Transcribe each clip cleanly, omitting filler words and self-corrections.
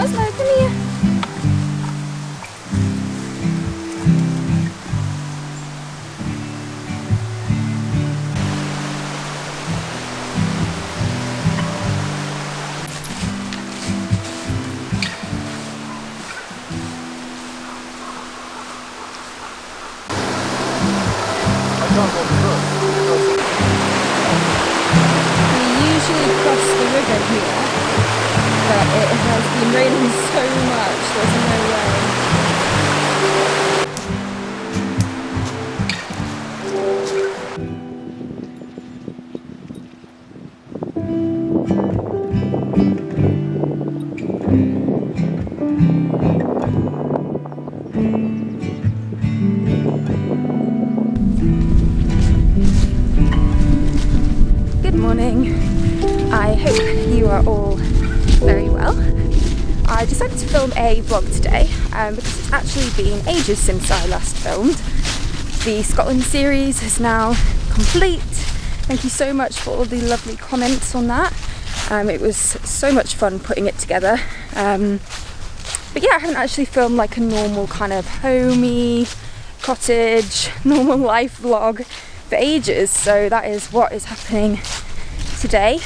Oslo, come here. We usually cross the river here, but it has been raining so much, there's no way. Good morning. I hope you are all very well. I decided to film a vlog today because it's actually been ages since I last filmed. The Scotland series is now complete. Thank you so much for all the lovely comments on that. It was so much fun putting it together. But yeah, I haven't actually filmed like a normal kind of homey, cottage, normal life vlog for ages, so that is what is happening today.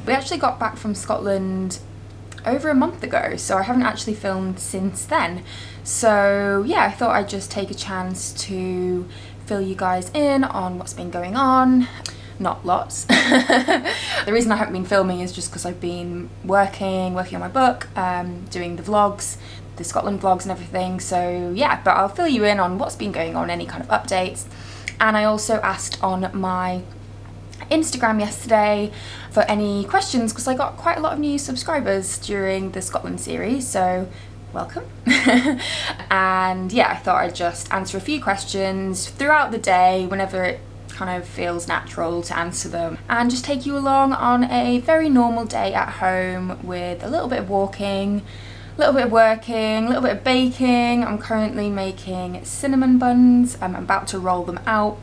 We actually got back from Scotland over a month ago, so I haven't actually filmed since then. So yeah, I thought I'd just take a chance to fill you guys in on what's been going on. Not lots. The reason I haven't been filming is just because I've been working on my book, doing the vlogs, the Scotland vlogs and everything. So yeah, but I'll fill you in on what's been going on, any kind of updates. And I also asked on my Instagram yesterday for any questions because I got quite a lot of new subscribers during the Scotland series, so welcome. And yeah, I thought I'd just answer a few questions throughout the day whenever it kind of feels natural to answer them, and just take you along on a very normal day at home with a little bit of walking, a little bit of working, a little bit of baking. I'm currently making cinnamon buns. I'm about to roll them out.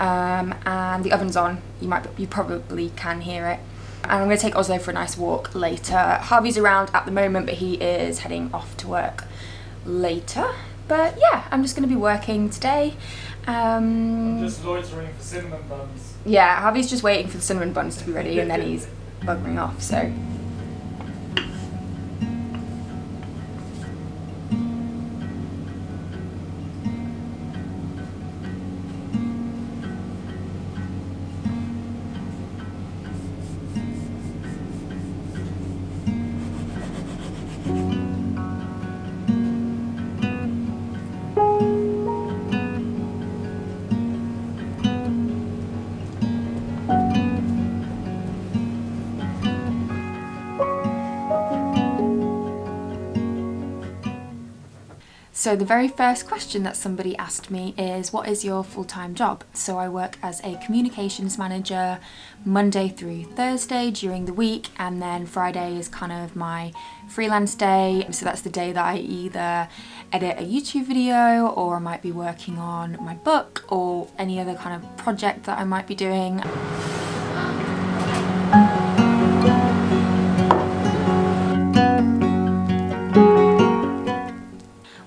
And the oven's on. You probably can hear it. And I'm going to take Oslo for a nice walk later. Harvey's around at the moment, but he is heading off to work later. But yeah, I'm just going to be working today. I'm just loitering for cinnamon buns. Yeah, Harvey's just waiting for the cinnamon buns to be ready, and then he's buggering off, so. So the very first question that somebody asked me is, what is your full-time job? So I work as a communications manager Monday through Thursday during the week, and then Friday is kind of my freelance day. So that's the day that I either edit a YouTube video, or I might be working on my book or any other kind of project that I might be doing.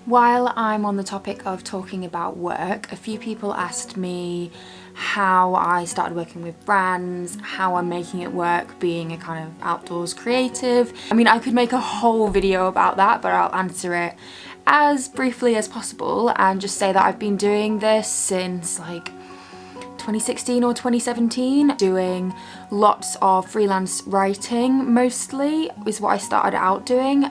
While I'm on the topic of talking about work, a few people asked me how I started working with brands, how I'm making it work being a kind of outdoors creative. I mean, I could make a whole video about that, but I'll answer it as briefly as possible and just say that I've been doing this since like 2016 or 2017, doing lots of freelance writing mostly is what I started out doing,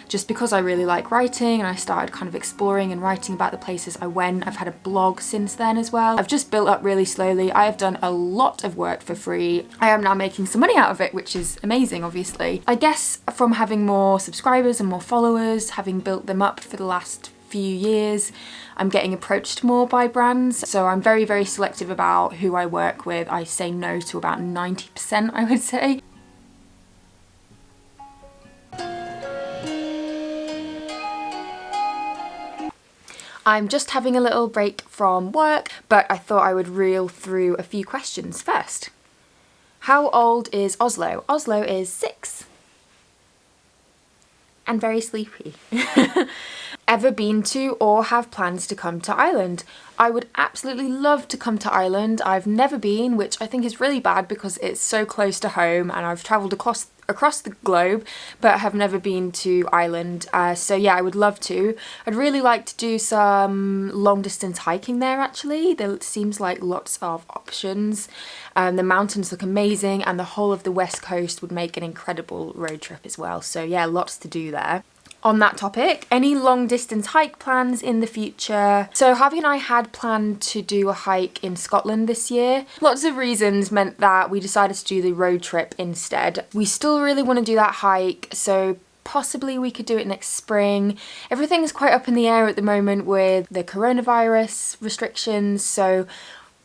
just because I really like writing, and I started kind of exploring and writing about the places I went. I've had a blog since then as well. I've just built up really slowly. I have done a lot of work for free. I am now making some money out of it, which is amazing, obviously. I guess from having more subscribers and more followers, having built them up for the last few years, I'm getting approached more by brands, so I'm very, very selective about who I work with. I say no to about 90%, I would say. I'm just having a little break from work, but I thought I would reel through a few questions first. How old is Oslo? Oslo is 6. And very sleepy. Ever been to or have plans to come to Ireland? I would absolutely love to come to Ireland. I've never been, which I think is really bad because it's so close to home, and I've travelled across the globe but have never been to Ireland. So yeah, I would love to. I'd really like to do some long distance hiking there actually. There seems like lots of options. The mountains look amazing, and the whole of the west coast would make an incredible road trip as well. So yeah, lots to do there. On that topic, any long distance hike plans in the future? So Harvey and I had planned to do a hike in Scotland this year. Lots of reasons meant that we decided to do the road trip instead. We still really want to do that hike, so possibly we could do it next spring. Everything's quite up in the air at the moment with the coronavirus restrictions, so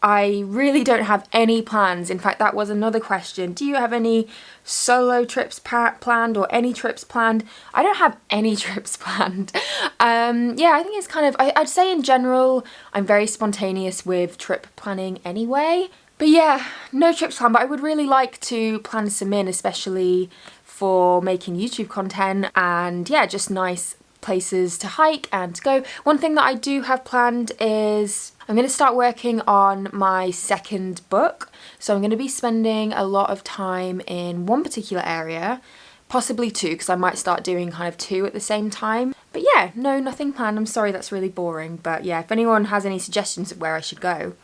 I really don't have any plans. In fact, that was another question. Do you have any solo trips planned or any trips planned? I don't have any trips planned. Yeah, I think it's kind of, I'd say in general, I'm very spontaneous with trip planning anyway. But yeah, no trips planned, but I would really like to plan some in, especially for making YouTube content, and yeah, just nice places to hike and to go. One thing that I do have planned is I'm going to start working on my second book. So I'm going to be spending a lot of time in one particular area, possibly 2, because I might start doing kind of 2 at the same time. But yeah, no, nothing planned. I'm sorry, that's really boring. But yeah, if anyone has any suggestions of where I should go.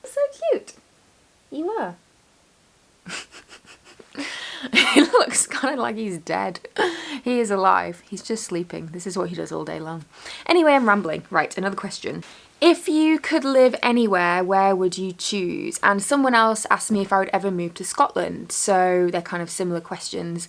So cute. You are. He looks kind of like he's dead. He is alive. He's just sleeping. This is what he does all day long. Anyway, I'm rambling. Right, another question. If you could live anywhere, where would you choose? And someone else asked me if I would ever move to Scotland. So they're kind of similar questions.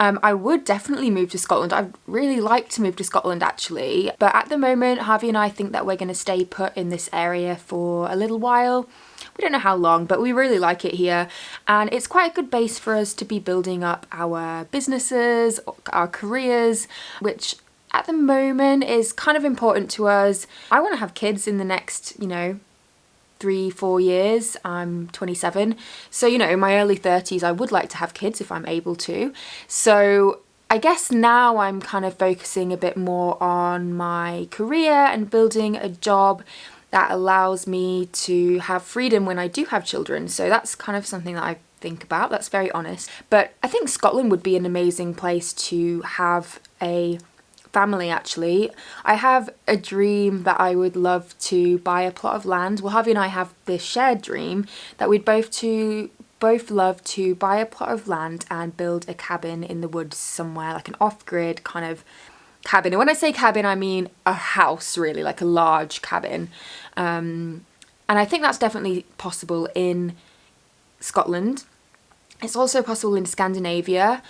I would definitely move to Scotland. I'd really like to move to Scotland actually. But at the moment, Harvey and I think that we're going to stay put in this area for a little while. We don't know how long, but we really like it here, and it's quite a good base for us to be building up our businesses, our careers, which at the moment is kind of important to us. I want to have kids in the next, 3-4 years. I'm 27, so in my early 30s I would like to have kids if I'm able to. So I guess now I'm kind of focusing a bit more on my career and building a job that allows me to have freedom when I do have children. So that's kind of something that I think about. That's very honest. But I think Scotland would be an amazing place to have a family actually. I have a dream that I would love to buy a plot of land. Well, Harvey and I have this shared dream that we'd both love to buy a plot of land and build a cabin in the woods somewhere, like an off-grid kind of cabin. And when I say cabin, I mean a house, really, like a large cabin. And I think that's definitely possible in Scotland. It's also possible in Scandinavia.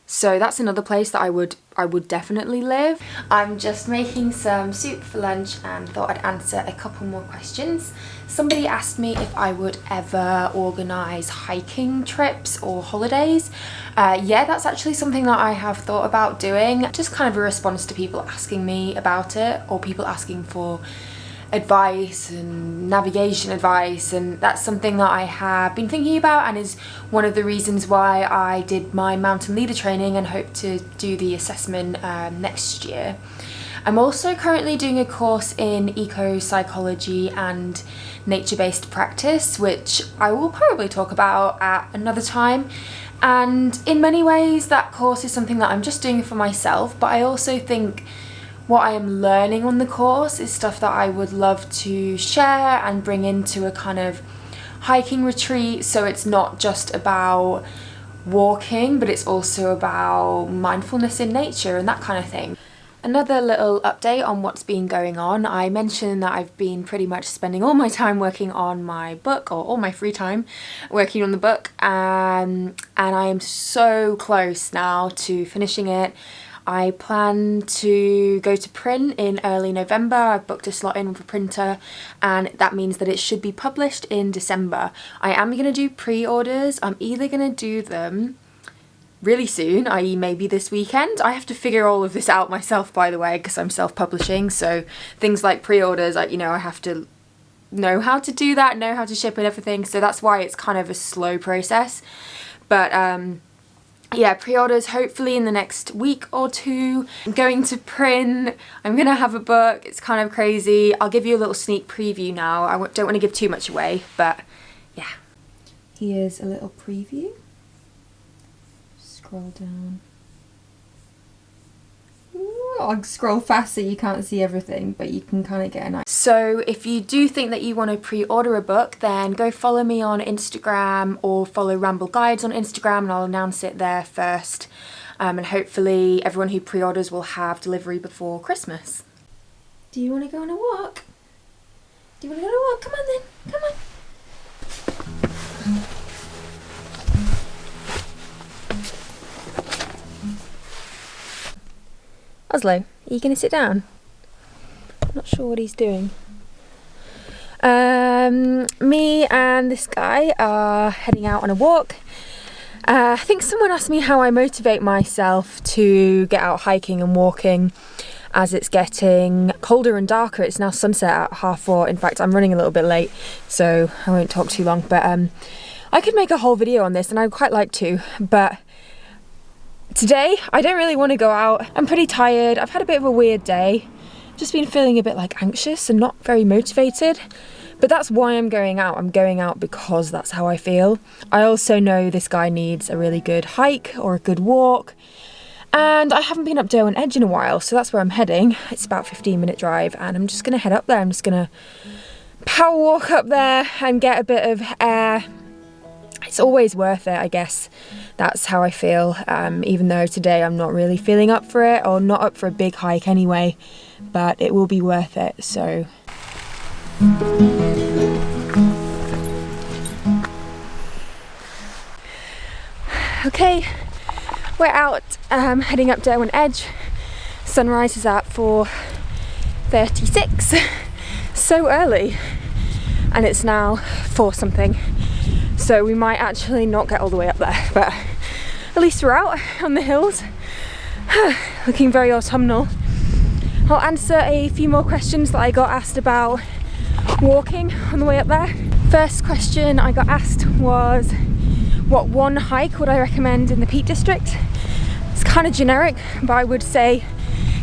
So that's another place that I would definitely live. I'm just making some soup for lunch and thought I'd answer a couple more questions. Somebody asked me if I would ever organise hiking trips or holidays. Yeah, that's actually something that I have thought about doing. Just kind of a response to people asking me about it, or people asking for advice and navigation advice, and that's something that I have been thinking about and is one of the reasons why I did my mountain leader training and hope to do the assessment next year. I'm also currently doing a course in eco-psychology and nature-based practice, which I will probably talk about at another time. And in many ways that course is something that I'm just doing for myself, but I also think what I am learning on the course is stuff that I would love to share and bring into a kind of hiking retreat, so it's not just about walking, but it's also about mindfulness in nature and that kind of thing. Another little update on what's been going on. I mentioned that I've been pretty much spending all my time working on my book, or all my free time working on the book, and I am so close now to finishing it. I plan to go to print in early November. I've booked a slot in with a printer, and that means that it should be published in December. I am going to do pre-orders. I'm either going to do them really soon, i.e. maybe this weekend. I have to figure all of this out myself, by the way, because I'm self-publishing, so things like pre-orders, I have to know how to do that, know how to ship and everything, so that's why it's kind of a slow process. But yeah, pre-orders hopefully in the next week or two. I'm going to print, I'm gonna have a book, it's kind of crazy. I'll give you a little sneak preview now. I don't want to give too much away, but yeah. Here's a little preview. Scroll down. Ooh, I'll scroll fast so you can't see everything, but you can kind of get an idea. So if you do think that you want to pre-order a book, then go follow me on Instagram or follow Ramble Guides on Instagram, and I'll announce it there first. And hopefully everyone who pre-orders will have delivery before Christmas. Do you want to go on a walk? Do you want to go on a walk? Come on then, come on. Oslo, are you going to sit down? I'm not sure what he's doing. Me and this guy are heading out on a walk. I think someone asked me how I motivate myself to get out hiking and walking as it's getting colder and darker. It's now sunset at 4:30. In fact, I'm running a little bit late, so I won't talk too long. But I could make a whole video on this, and I'd quite like to, but today, I don't really want to go out. I'm pretty tired. I've had a bit of a weird day. Just been feeling a bit like anxious and not very motivated. But that's why I'm going out. I'm going out because that's how I feel. I also know this guy needs a really good hike or a good walk. And I haven't been up Derwent Edge in a while, so that's where I'm heading. It's about a 15-minute drive, and I'm just going to head up there. I'm just going to power walk up there and get a bit of air. It's always worth it, I guess. That's how I feel, even though today I'm not really feeling up for it, or not up for a big hike anyway, but it will be worth it, so. Okay, we're out heading up Derwent Edge. Sunrise is at 4:36, so early, and it's now 4 something. So we might actually not get all the way up there, but at least we're out on the hills, looking very autumnal. I'll answer a few more questions that I got asked about walking on the way up there. First question I got asked was, what one hike would I recommend in the Peak District? It's kind of generic, but I would say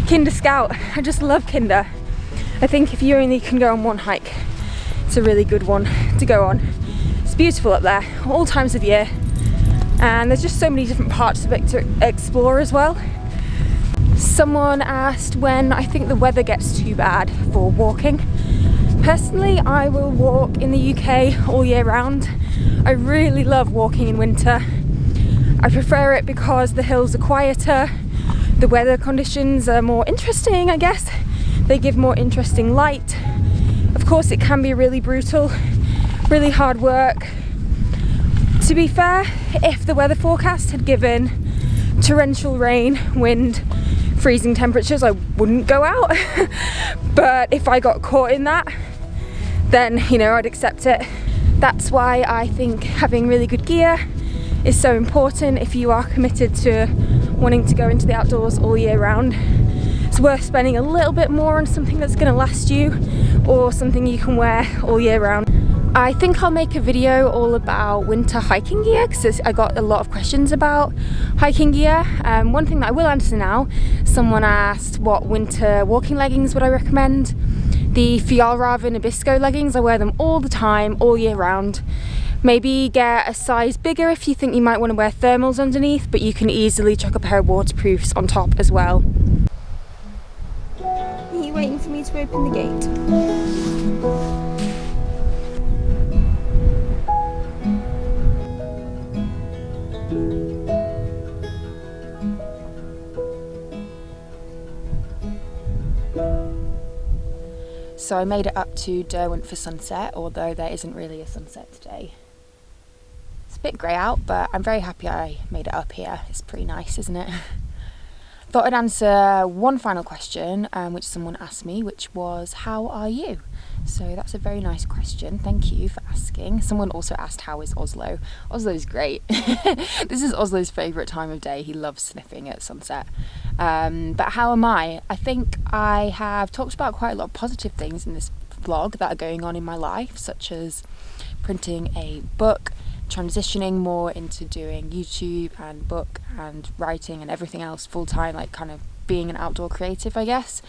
Kinder Scout. I just love Kinder. I think if you only can go on one hike, it's a really good one to go on. It's beautiful up there, all times of year, and there's just so many different parts of it to explore as well. Someone asked when I think the weather gets too bad for walking. Personally, I will walk in the UK all year round. I really love walking in winter. I prefer it because the hills are quieter, the weather conditions are more interesting, I guess. They give more interesting light. Of course, it can be really brutal, really hard work. To be fair, if the weather forecast had given torrential rain, wind, freezing temperatures, I wouldn't go out. But if I got caught in that, then, I'd accept it. That's why I think having really good gear is so important if you are committed to wanting to go into the outdoors all year round. It's worth spending a little bit more on something that's going to last you, or something you can wear all year round. I think I'll make a video all about winter hiking gear, because I got a lot of questions about hiking gear. One thing that I will answer now, someone asked what winter walking leggings would I recommend. The Fjallraven Nabisco leggings, I wear them all the time, all year round. Maybe get a size bigger if you think you might want to wear thermals underneath, but you can easily chuck a pair of waterproofs on top as well. me to open the gate. So I made it up to Derwent for sunset, although there isn't really a sunset today. It's a bit grey out, but I'm very happy I made it up here. It's pretty nice, isn't it? Thought I'd answer one final question, which someone asked me, which was, how are you? So that's a very nice question. Thank you for asking. Someone also asked, how is Oslo? Oslo's great. This is Oslo's favourite time of day. He loves sniffing at sunset. But how am I? I think I have talked about quite a lot of positive things in this vlog that are going on in my life, such as printing a book, transitioning more into doing YouTube and book and writing and everything else full time, like kind of being an outdoor creative, I guess.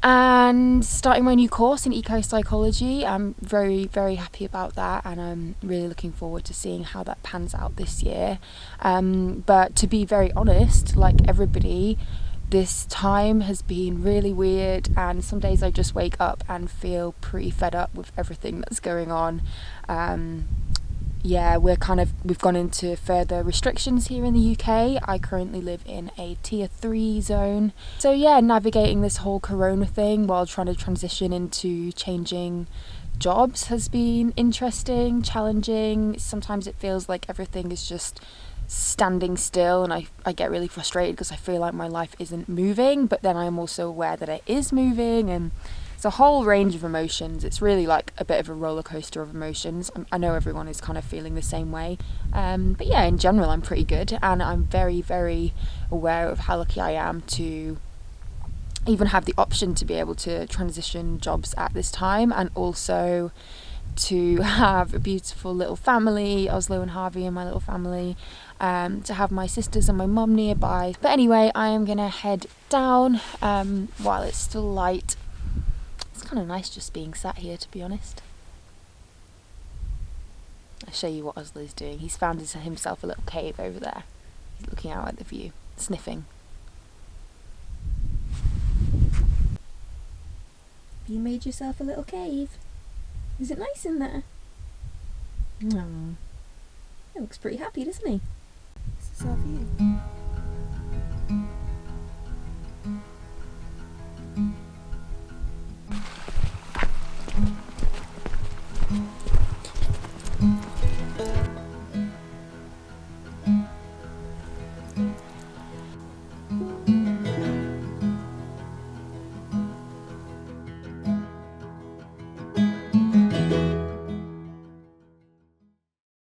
And starting my new course in eco-psychology. I'm very, very happy about that, and I'm really looking forward to seeing how that pans out this year. But to be very honest, like everybody, this time has been really weird, and some days I just wake up and feel pretty fed up with everything that's going on. Yeah, we've gone into further restrictions here in the UK. I currently live in a tier 3 zone. So yeah, navigating this whole corona thing while trying to transition into changing jobs has been interesting, challenging. Sometimes it feels like everything is just standing still, and I get really frustrated because I feel like my life isn't moving, but then I'm also aware that it is moving, and it's a whole range of emotions. It's really like a bit of a roller coaster of emotions. I know everyone is kind of feeling the same way. But yeah, in general, I'm pretty good, and I'm very, very aware of how lucky I am to even have the option to be able to transition jobs at this time, and also to have a beautiful little family, Oslo and Harvey and my little family, to have my sisters and my mum nearby. But anyway, I am gonna head down while it's still light. It's kind of nice just being sat here, to be honest. I'll show you what Oslo's doing. He's found himself a little cave over there. He's looking out at the view, sniffing. You made yourself a little cave. Is it nice in there? Oh, he looks pretty happy, doesn't he? This is our view.